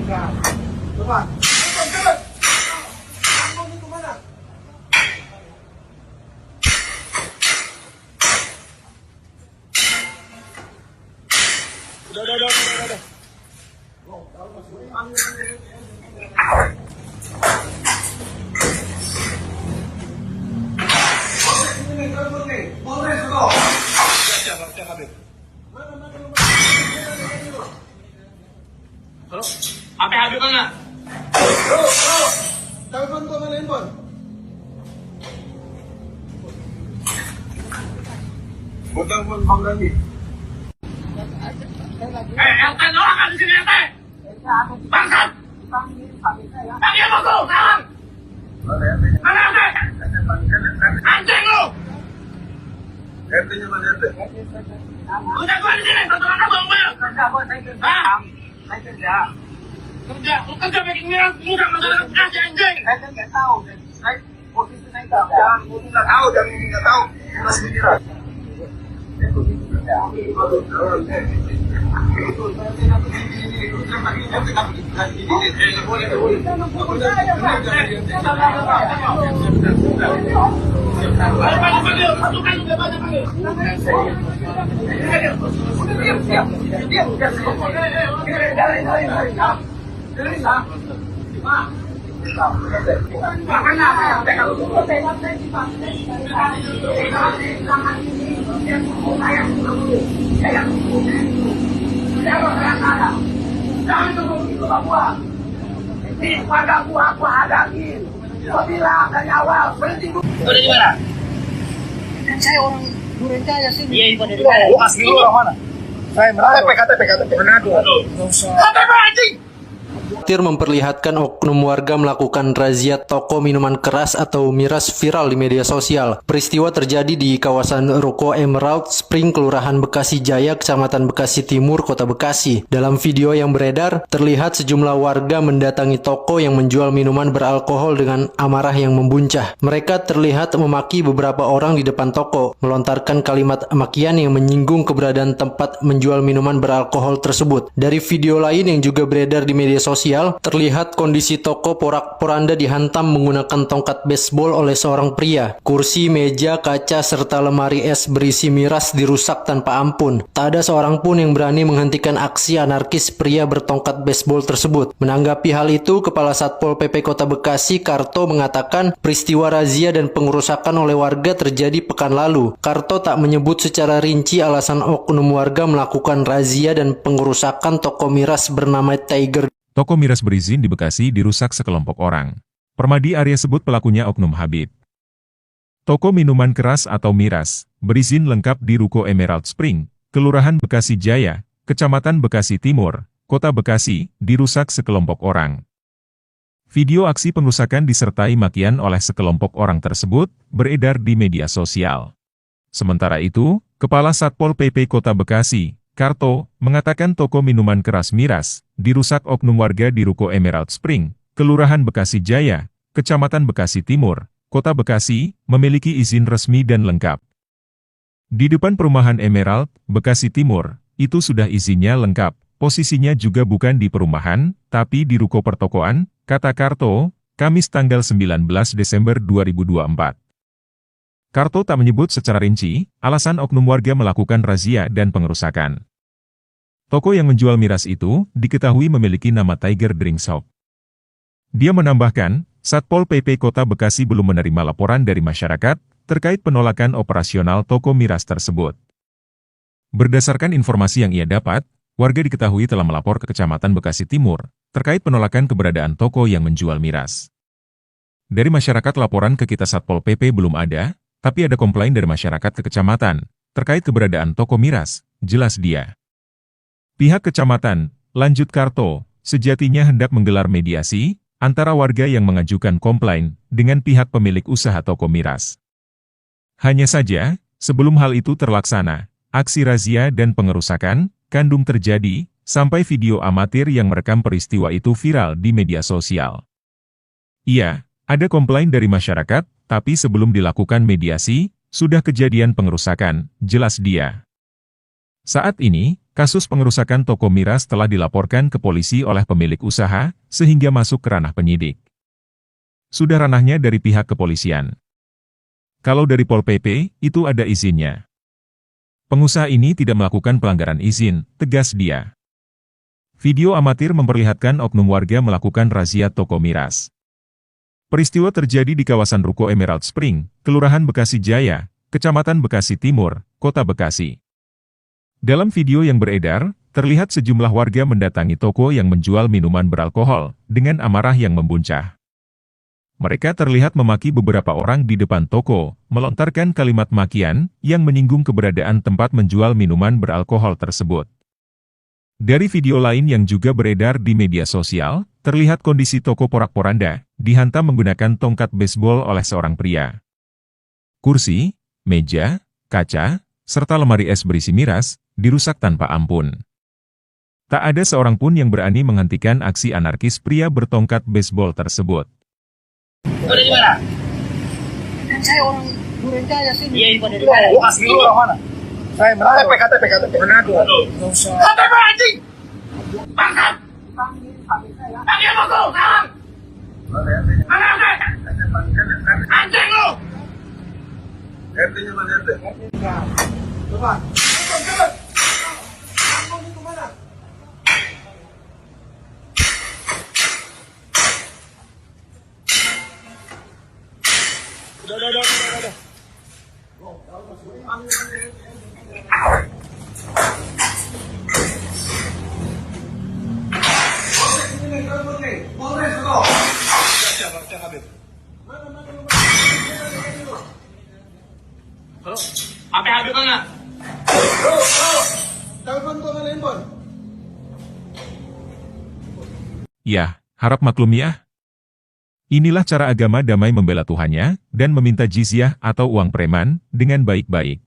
Nah, coba. Cepet. Ambon itu mana? Udah. Halo? HP Habib mana? Bro. Telepon ko mana handphone? Butang pun bang lagi. RT doang kan di sini RT? Bangsat! Panggil aku sekarang! Mana RT? Anjing lu! RT-nya mana RT? Udah gua di sini, satu orang abang gue. Hah? Kerja, lu kerja bikin miras muda masyarakat Bekasi anjing. Saya kan nggak tahu, saya posisi saya nggak tahu, jangan nggak tahu. Masih miras. Saya posisi nggak Panggil, satu kali udah banyak panggil. Jangan tunggu begitu Papua. Ini keluarga aku hadapin. Gua bilang dari awal berhenti. Udah di mana? Kan saya orang Durencaya sini. Iya, ibu dari mana? Gua asli orang mana? Saya Manado. KTP. Manado. KTP anjing. Amatir memperlihatkan oknum warga melakukan razia toko minuman keras atau miras viral di media sosial. Peristiwa terjadi di kawasan Ruko Emerald Spring, Kelurahan Bekasi Jaya, Kecamatan Bekasi Timur, Kota Bekasi. Dalam video yang beredar, terlihat sejumlah warga mendatangi toko yang menjual minuman beralkohol dengan amarah yang membuncah. Mereka terlihat memaki beberapa orang di depan toko, melontarkan kalimat makian yang menyinggung keberadaan tempat menjual minuman beralkohol tersebut. Dari video lain yang juga beredar di media sosial, terlihat kondisi toko porak-poranda dihantam menggunakan tongkat baseball oleh seorang pria. Kursi, meja, kaca, serta lemari es berisi miras dirusak tanpa ampun. Tak ada seorang pun yang berani menghentikan aksi anarkis pria bertongkat baseball tersebut. Menanggapi hal itu, Kepala Satpol PP Kota Bekasi, Karto, mengatakan peristiwa razia dan pengerusakan oleh warga terjadi pekan lalu. Karto tak menyebut secara rinci alasan oknum warga melakukan razia dan pengerusakan toko miras bernama Tiger. Toko miras berizin di Bekasi dirusak sekelompok orang. Permadi Arya sebut pelakunya oknum Habib. Toko minuman keras atau miras, berizin lengkap di Ruko Emerald Spring, Kelurahan Bekasi Jaya, Kecamatan Bekasi Timur, Kota Bekasi, dirusak sekelompok orang. Video aksi pengerusakan disertai makian oleh sekelompok orang tersebut beredar di media sosial. Sementara itu, Kepala Satpol PP Kota Bekasi, Karto, mengatakan toko minuman keras miras dirusak oknum warga di Ruko Emerald Spring, Kelurahan Bekasi Jaya, Kecamatan Bekasi Timur, Kota Bekasi, memiliki izin resmi dan lengkap. Di depan perumahan Emerald, Bekasi Timur, itu sudah izinnya lengkap, posisinya juga bukan di perumahan, tapi di ruko pertokoan, kata Karto, Kamis tanggal 19 Desember 2024. Karto tak menyebut secara rinci alasan oknum warga melakukan razia dan pengerusakan. Toko yang menjual miras itu diketahui memiliki nama Tiger Drink Shop. Dia menambahkan, Satpol PP Kota Bekasi belum menerima laporan dari masyarakat terkait penolakan operasional toko miras tersebut. Berdasarkan informasi yang ia dapat, warga diketahui telah melapor ke Kecamatan Bekasi Timur terkait penolakan keberadaan toko yang menjual miras. Dari masyarakat laporan ke kita Satpol PP belum ada, tapi ada komplain dari masyarakat ke kecamatan terkait keberadaan toko miras, jelas dia. Pihak kecamatan, lanjut Karto, sejatinya hendak menggelar mediasi antara warga yang mengajukan komplain dengan pihak pemilik usaha toko miras. Hanya saja, sebelum hal itu terlaksana, aksi razia dan pengerusakan kandung terjadi sampai video amatir yang merekam peristiwa itu viral di media sosial. Iya, ada komplain dari masyarakat, tapi sebelum dilakukan mediasi, sudah kejadian pengerusakan, jelas dia. Saat ini, Kasus pengerusakan toko miras telah dilaporkan ke polisi oleh pemilik usaha, sehingga masuk ke ranah penyidik. Sudah ranahnya dari pihak kepolisian. Kalau dari Pol PP, itu ada izinnya. Pengusaha ini tidak melakukan pelanggaran izin, tegas dia. Video amatir memperlihatkan oknum warga melakukan razia toko miras. Peristiwa terjadi di kawasan Ruko Emerald Spring, Kelurahan Bekasi Jaya, Kecamatan Bekasi Timur, Kota Bekasi. Dalam video yang beredar, terlihat sejumlah warga mendatangi toko yang menjual minuman beralkohol, dengan amarah yang membuncah. Mereka terlihat memaki beberapa orang di depan toko, melontarkan kalimat makian, yang menyinggung keberadaan tempat menjual minuman beralkohol tersebut. Dari video lain yang juga beredar di media sosial, terlihat kondisi toko porak-poranda, dihantam menggunakan tongkat baseball oleh seorang pria. Kursi, meja, kaca, serta lemari es berisi miras, dirusak tanpa ampun. Tak ada seorang pun yang berani menghentikan aksi anarkis pria bertongkat baseball tersebut. Udah di mana? Kan saya orang Duren Jaya sini. Iya, itu dari mana? Lu asli lu orang mana? Saya Manado. KTP. Manado. Nggak usah. KTP anjing! Bangsat! Panggil aku, sekarang! Mana ada? Anjing lu! RT-nya mana RT? Coba. Kampung itu mana? Udah. Apa habis mana? Telepon tuh mana handphone? Ya, harap maklum ya. Inilah cara agama damai membela Tuhannya, dan meminta jizyah atau uang preman, dengan baik-baik.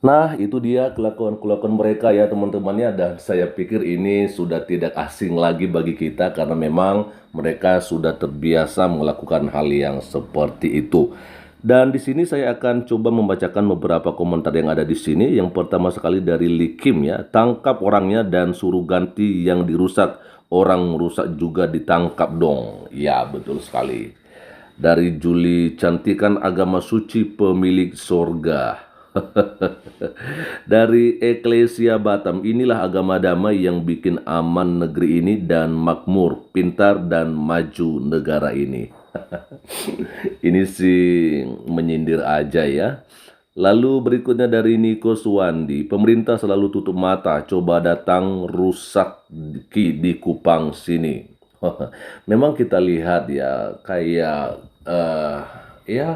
Nah, itu dia kelakuan-kelakuan mereka ya teman-temannya, dan saya pikir ini sudah tidak asing lagi bagi kita karena memang mereka sudah terbiasa melakukan hal yang seperti itu. Dan di sini saya akan coba membacakan beberapa komentar yang ada di sini. Yang pertama sekali dari Likim ya, tangkap orangnya dan suruh ganti yang dirusak. Orang rusak juga ditangkap dong. Ya, betul sekali. Dari Juli, cantikan agama suci pemilik sorga. Dari Eklesia Batam, inilah agama damai yang bikin aman negeri ini dan makmur, pintar dan maju negara ini. Ini sih menyindir aja ya. Lalu berikutnya dari Niko Suwandi, pemerintah selalu tutup mata, coba datang rusak di Kupang sini. Memang kita lihat ya, kayak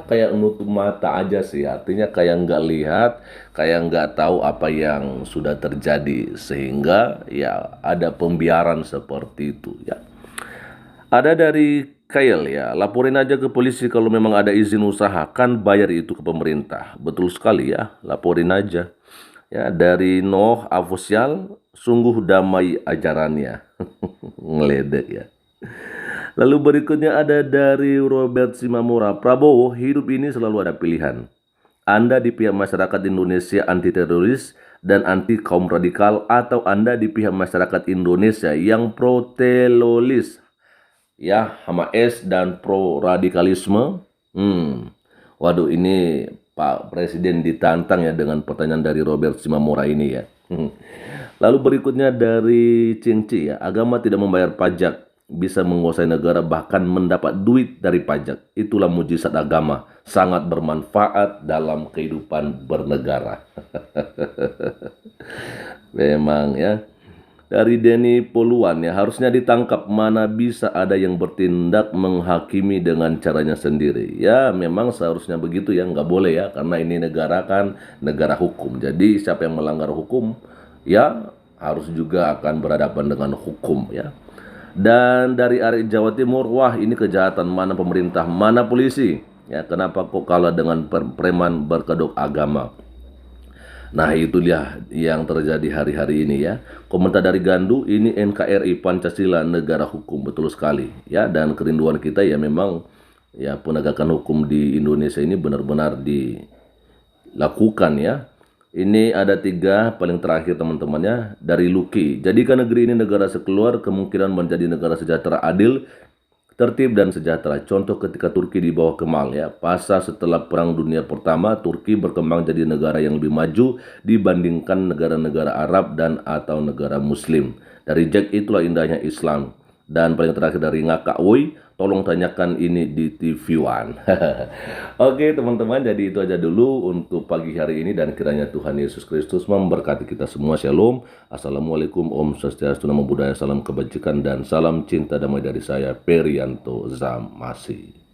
kayak nutup mata aja sih, artinya kayak nggak lihat, kayak nggak tahu apa yang sudah terjadi, sehingga ya ada pembiaran seperti itu ya. Ada dari Kail ya, laporin aja ke polisi kalau memang ada izin usaha, kan bayar itu ke pemerintah. Betul sekali ya, laporin aja. Ya, dari Noh Official, sungguh damai ajarannya. Ngeledek ya. Lalu berikutnya ada dari Robert Simamura, Prabowo, hidup ini selalu ada pilihan. Anda di pihak masyarakat Indonesia anti teroris dan anti kaum radikal, atau Anda di pihak masyarakat Indonesia yang pro teroris ya, Hamas dan pro radikalisme. Waduh, ini Pak Presiden ditantang ya dengan pertanyaan dari Robert Simamura ini ya. Lalu berikutnya dari Cingci ya, agama tidak membayar pajak, bisa menguasai negara bahkan mendapat duit dari pajak. Itulah mujizat agama, sangat bermanfaat dalam kehidupan bernegara. Memang ya. Dari Denny Poluan ya, harusnya ditangkap, mana bisa ada yang bertindak menghakimi dengan caranya sendiri. Ya memang seharusnya begitu ya, nggak boleh ya, karena ini negara kan negara hukum. Jadi siapa yang melanggar hukum ya harus juga akan berhadapan dengan hukum ya. Dan dari Ari Jawa Timur, wah ini kejahatan, mana pemerintah, mana polisi ya, kenapa kok kalah dengan preman berkedok agama. Nah itu dia yang terjadi hari-hari ini ya. Komentar dari Gandu, ini NKRI Pancasila negara hukum, betul sekali ya. Dan kerinduan kita ya memang ya penegakan hukum di Indonesia ini benar-benar dilakukan ya. Ini ada 3 paling terakhir teman-temannya dari Luki. Jadikan negeri ini negara sekeluar, kemungkinan menjadi negara sejahtera, adil, tertib dan sejahtera. Contoh ketika Turki di bawah Kemal ya. Pasca setelah Perang Dunia Pertama, Turki berkembang jadi negara yang lebih maju dibandingkan negara-negara Arab dan atau negara Muslim. Dari Jack itulah indahnya Islam. Dan paling terakhir dari Ngakak Woi, tolong tanyakan ini di TV One. Oke teman-teman, jadi itu aja dulu untuk pagi hari ini dan kiranya Tuhan Yesus Kristus memberkati kita semua. Shalom. Assalamualaikum, Om Swastiastu, Namo Buddhaya, salam kebajikan dan salam cinta damai dari saya, Perianto Zamasi.